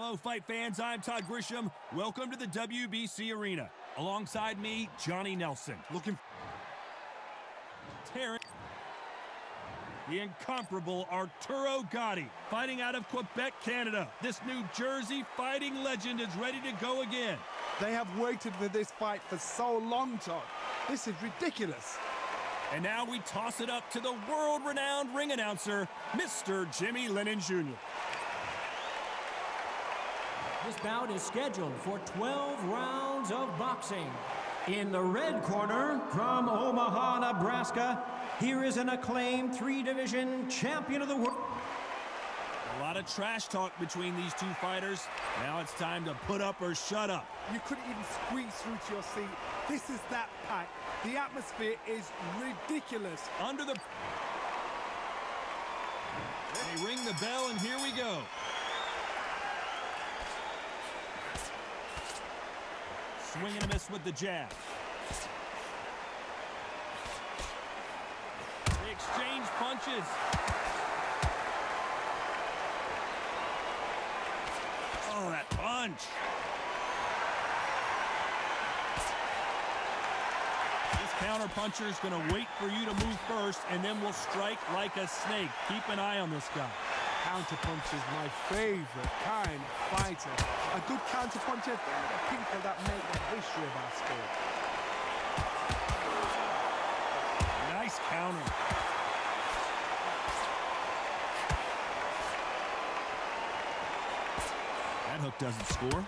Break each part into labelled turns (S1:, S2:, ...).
S1: Hello, fight fans. I'm Todd Grisham. Welcome to the WBC Arena. Alongside me, Johnny Nelson. Terrence. The incomparable Arturo Gatti, fighting out of Quebec, Canada. This New Jersey fighting legend is ready to go again.
S2: They have waited for this fight for so long, Todd. This is ridiculous.
S1: And now we toss it up to the world-renowned ring announcer, Mr. Jimmy Lennon Jr.
S3: This bout is scheduled for 12 rounds of boxing. In the red corner, from Omaha, Nebraska, here is an acclaimed three-division champion of the world.
S1: A lot of trash talk between these two fighters. Now it's time to put up or shut up.
S2: You couldn't even squeeze through to your seat. This is that pack. The atmosphere is ridiculous.
S1: Under the... They ring the bell, and here we go. Swing and a miss with the jab. They exchange punches. Oh, that punch. This counter puncher is going to wait for you to move first, and then will strike like a snake. Keep an eye on this guy.
S2: Counter punch is my favorite kind of fighter. A good counter puncher, they're the people that make the history of our sport.
S1: Nice counter. That hook doesn't score.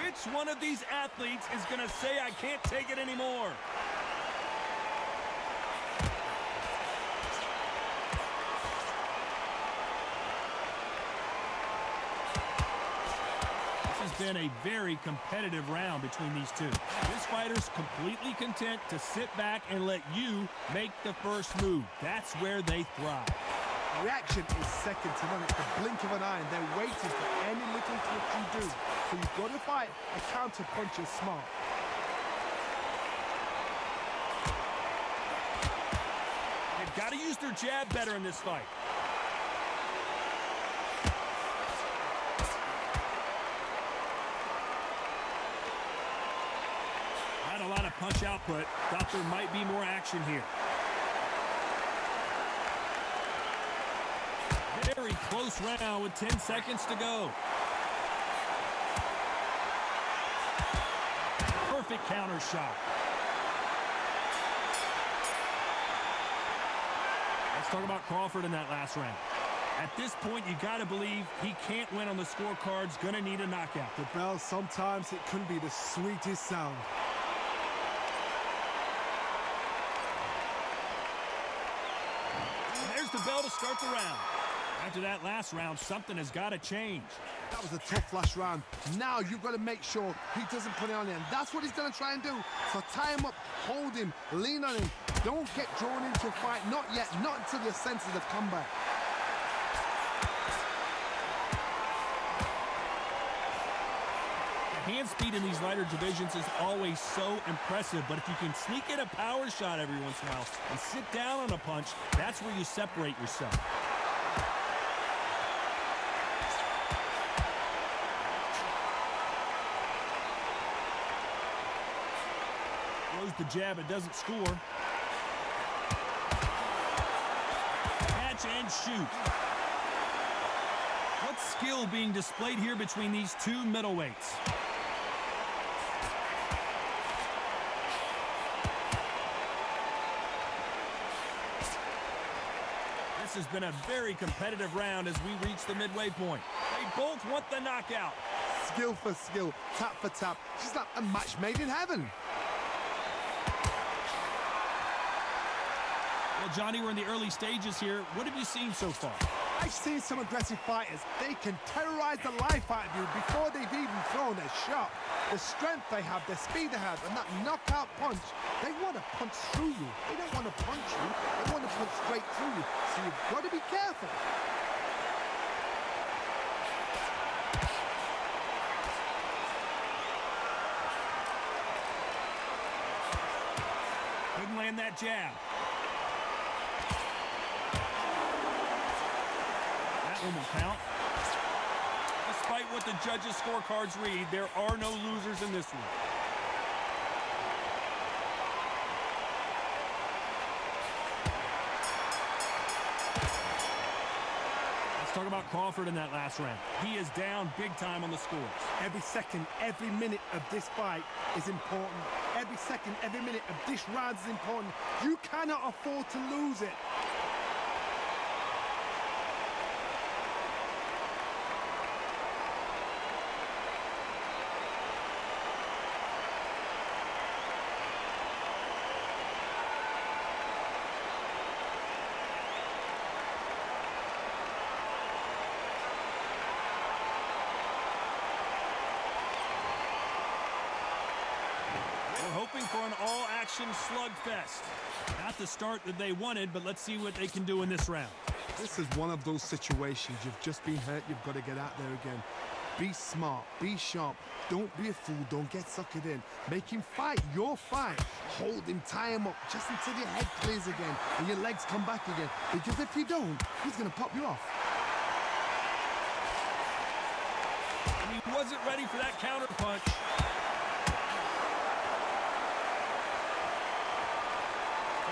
S1: Which one of these athletes is going to say, I can't take it anymore? This has been a very competitive round between these two. This fighter's completely content to sit back and let you make the first move. That's where they thrive.
S2: Reaction is second to none. It's the blink of an eye, and they're waiting for any little twitch you do. So you've got to fight a counter puncher smart.
S1: They've got to use their jab better in this fight. Not a lot of punch output. Thought there might be more action here. Very close round with 10 seconds to go. Perfect counter shot. Let's talk about Crawford in that last round. At this point, you got to believe he can't win on the scorecards. Going to need a knockout.
S2: The bell, sometimes it can be the sweetest sound.
S1: And there's the bell to start the round. After that last round, something has got to change.
S2: That was a tough last round. Now you've got to make sure he doesn't put it on you, and that's what he's going to try and do. So tie him up, hold him, lean on him. Don't get drawn into a fight. Not yet, not until your senses have come back.
S1: Hand speed in these lighter divisions is always so impressive, but if you can sneak in a power shot every once in a while and sit down on a punch, that's where you separate yourself. The jab, it doesn't score. Catch and shoot. What skill being displayed here between these two middleweights? This has been a very competitive round as we reach the midway point. They both want the knockout.
S2: Skill for skill, tap for tap. Just like a match made in heaven.
S1: Well, Johnny, we're in the early stages here. What have you seen so far?
S2: I've seen some aggressive fighters. They can terrorize the life out of you before they've even thrown a shot. The strength they have, the speed they have, and that knockout punch, they want to punch through you. They don't want to punch you. They want to punch straight through you. So you've got to be careful.
S1: Couldn't land that jab. One will count. Despite what the judges' scorecards read, there are no losers in this one. Talk about Crawford in that last round. He is down big time on the scores.
S2: Every second, every minute of this fight is important. Every second, every minute of this round is important. You cannot afford to lose it.
S1: Hoping for an all-action slugfest. Not the start that they wanted, but let's see what they can do in this round.
S2: This is one of those situations. You've just been hurt. You've got to get out there again. Be smart. Be sharp. Don't be a fool. Don't get suckered in. Make him fight your fight. Hold him. Tie him up just until your head clears again and your legs come back again. Because if you don't, he's going to pop you off.
S1: He wasn't ready for that counter punch.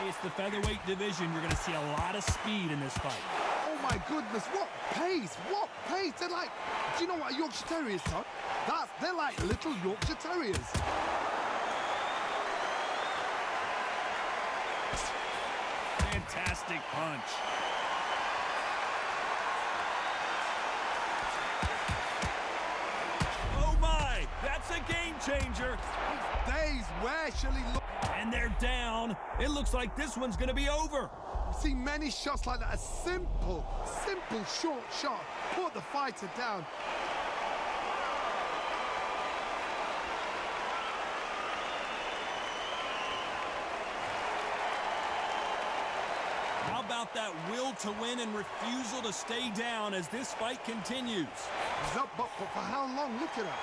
S1: It's the featherweight division. You're going to see a lot of speed in this fight.
S2: Oh my goodness, what pace, what pace. They're like, do you know what a Yorkshire Terrier is, Todd? They're like little Yorkshire Terriers.
S1: Fantastic punch. Oh my, that's a game changer.
S2: Days, where shall he look?
S1: And they're down. It looks like this one's going to be over.
S2: We've seen many shots like that. A simple, short shot. Put the fighter down.
S1: How about that will to win and refusal to stay down as this fight continues?
S2: He's up, but for how long? Look at her.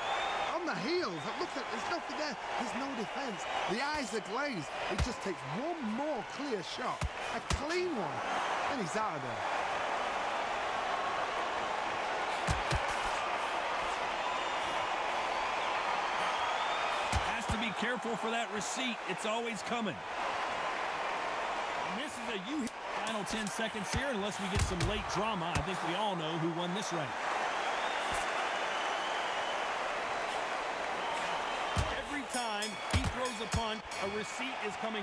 S2: On the heels, look at, there's nothing there. There's no defense. The eyes are glazed. It just takes one more clear shot, a clean one, and he's out of there.
S1: Has to be careful for that receipt. It's always coming. And this is a final 10 seconds here, unless we get some late drama. I think we all know who won this round. Time he throws a punch, a receipt is coming.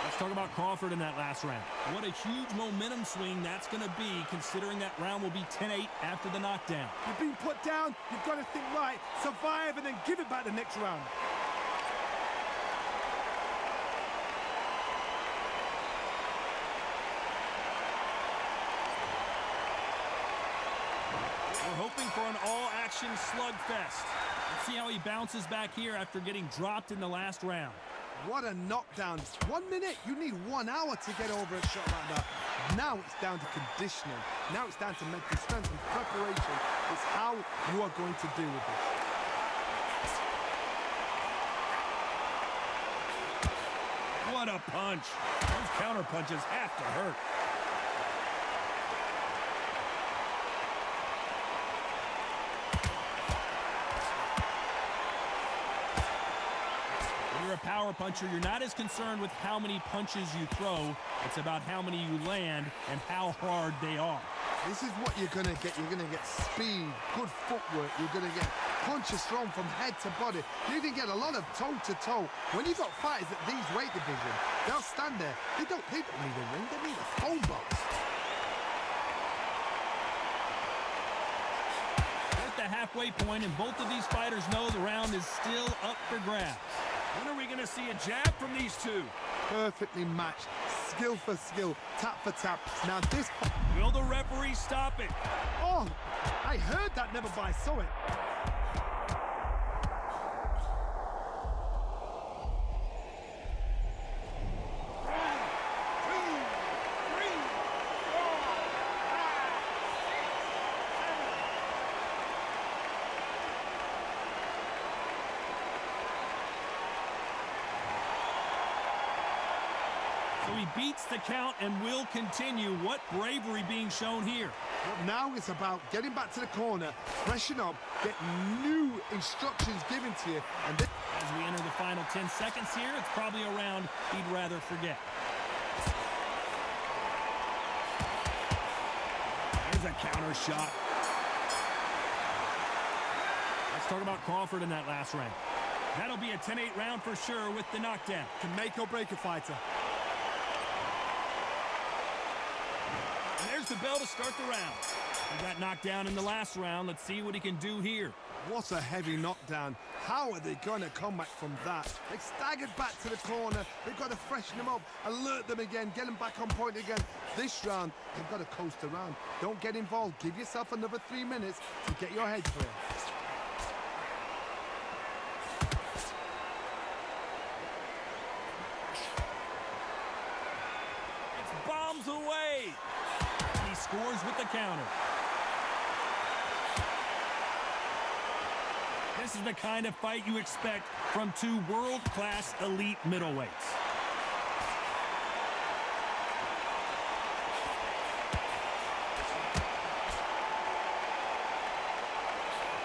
S1: Let's talk about Crawford in that last round. What a huge momentum swing that's going to be, considering that round will be 10-8 after the knockdown.
S2: You've been put down, you've got to think right, survive, and then give it back the next round.
S1: We're hoping for an all-action slugfest. Let's see how he bounces back here after getting dropped in the last round.
S2: What a knockdown. 1 minute, you need 1 hour to get over a shot like that. Now it's down to conditioning. Now it's down to mental strength and preparation. It's how you are going to deal with it.
S1: What a punch. Those counter punches have to hurt. You're a power puncher. You're not as concerned with how many punches you throw. It's about how many you land and how hard they are.
S2: This is what you're going to get. You're going to get speed, good footwork. You're going to get punches thrown from head to body. You can get a lot of toe-to-toe. When you've got fighters at these weight division, they'll stand there. They don't need a ring. They need a phone box.
S1: At the halfway point, and both of these fighters know the round is still up for grabs. When are we going to see a jab from these two?
S2: Perfectly matched. Skill for skill. Tap for tap. Now this...
S1: Will the referee stop it?
S2: Oh, I heard that, never but I saw it.
S1: So he beats the count and will continue. What bravery being shown here.
S2: But now it's about getting back to the corner, freshen up, get new instructions given to you. And this
S1: As we enter the final 10 seconds here, it's probably a round he'd rather forget. There's a counter shot. Let's talk about Crawford in that last round. That'll be a 10-8 round for sure with the knockdown.
S2: can make or break a fighter.
S1: And there's the bell to start the round. He got knocked down in the last round. Let's see what he can do here.
S2: What a heavy knockdown. How are they going to come back from that? They staggered back to the corner. They've got to freshen them up, alert them again, get them back on point again. This round, they've got to coast around. Don't get involved. Give yourself another 3 minutes to get your head clear.
S1: It's bombs away. He scores with the counter. This is the kind of fight you expect from two world-class elite middleweights.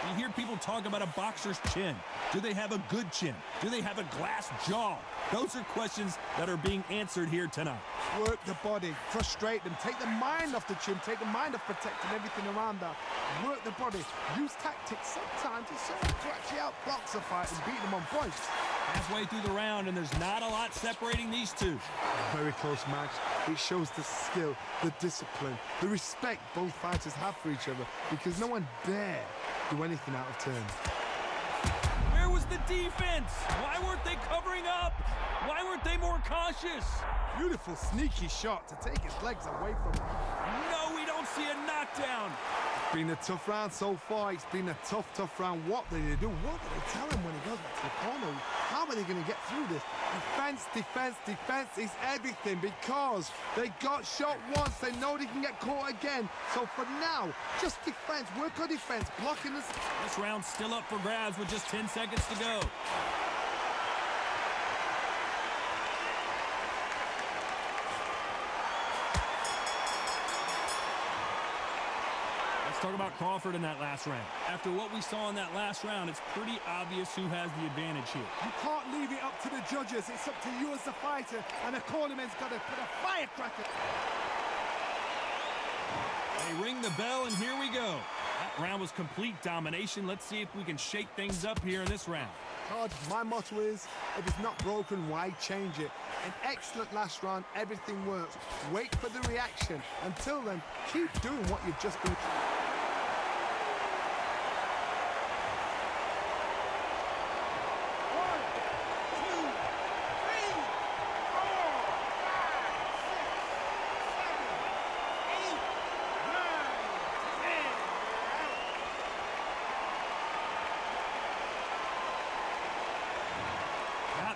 S1: You hear people talk about a boxer's chin. Do they have a good chin? Do they have a glass jaw? Those are questions that are being answered here tonight.
S2: Work the body, frustrate them, take the mind off the chin, take the mind off protecting everything around that. Work the body, use tactics sometimes to actually outbox a fight and beat them on points.
S1: Halfway through the round, and there's not a lot separating these two.
S2: Very close match. It shows the skill, the discipline, the respect both fighters have for each other, because no one dare do anything out of turn.
S1: Where was the defense? Why weren't they covering up? Why weren't they more cautious?
S2: Beautiful, sneaky shot to take his legs away from him.
S1: No, we don't see a knockdown.
S2: It's been a tough round so far. It's been a tough round. What do they do? What do they tell him when he goes back to the corner? How are they going to get through this? Defense, defense, defense is everything, because they got shot once. They know they can get caught again. So for now, just defense. Work on defense. Blocking this.
S1: This round's still up for grabs with just 10 seconds to go. Talk about Crawford in that last round. After what we saw in that last round, it's pretty obvious who has the advantage here.
S2: You can't leave it up to the judges. It's up to you as the fighter, and the cornerman's got to put a firecracker.
S1: They ring the bell, and here we go. That round was complete domination. Let's see if we can shake things up here in this round.
S2: Todd, my motto is, if it's not broken, why change it? An excellent last round. Everything works. Wait for the reaction. Until then, keep doing what you've just been...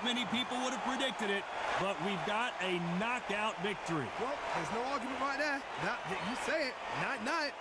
S1: Many people would have predicted it, but we've got a knockout victory.
S2: Well, there's no argument right there. You say it. Night, night.